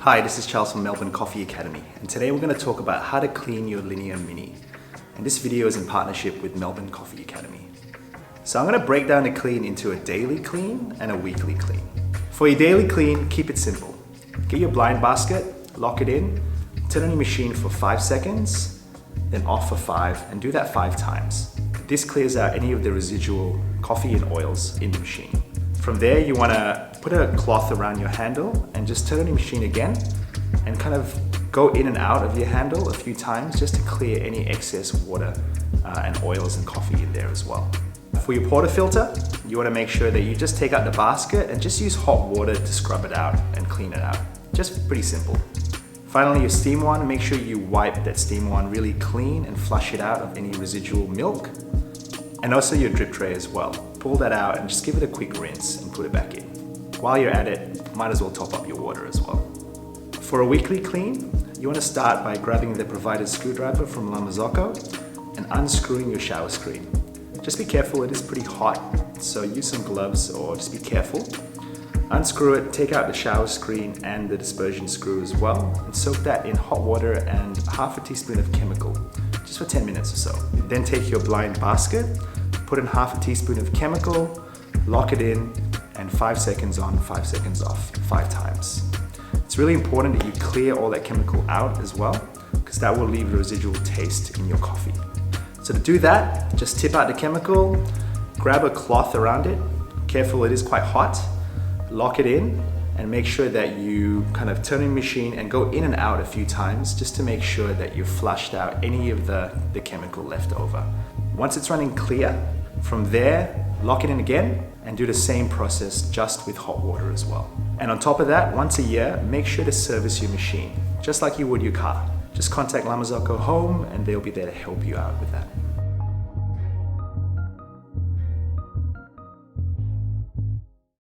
Hi, this is Charles from Melbourne Coffee Academy, and today we're going to talk about how to clean your Linear Mini. And this video is in partnership with Melbourne Coffee Academy. So I'm going to break down the clean into a daily clean and a weekly clean. For your daily clean, keep it simple. Get your blind basket, lock it in, turn on your machine for 5 seconds, then off for 5, and do that 5 times. This clears out any of the residual coffee and oils in the machine. From there, you want to put a cloth around your handle and just turn on your machine again and kind of go in and out of your handle a few times just to clear any excess water and oils and coffee in there as well. For your portafilter, you want to make sure that you just take out the basket and just use hot water to scrub it out and clean it out. Just pretty simple. Finally, your steam wand, make sure you wipe that steam wand really clean and flush it out of any residual milk. And also your drip tray as well. Pull that out and just give it a quick rinse and put it back in. While you're at it, might as well top up your water as well. For a weekly clean, you want to start by grabbing the provided screwdriver from Marzocco and unscrewing your shower screen. Just be careful, it is pretty hot, so use some gloves or just be careful. Unscrew it, take out the shower screen and the dispersion screw as well, and soak that in hot water and half a teaspoon of chemical, just for 10 minutes or so. Then take your blind basket, put in half a teaspoon of chemical, lock it in, and 5 seconds on, 5 seconds off, 5 times. It's really important that you clear all that chemical out as well, because that will leave a residual taste in your coffee. So to do that, just tip out the chemical, grab a cloth around it, careful it is quite hot, lock it in, and make sure that you kind of turn your machine and go in and out a few times just to make sure that you've flushed out any of the chemical left over. Once it's running clear, from there, lock it in again and do the same process just with hot water as well. And on top of that, once a year, make sure to service your machine, just like you would your car. Just contact Marzocco Home and they'll be there to help you out with that.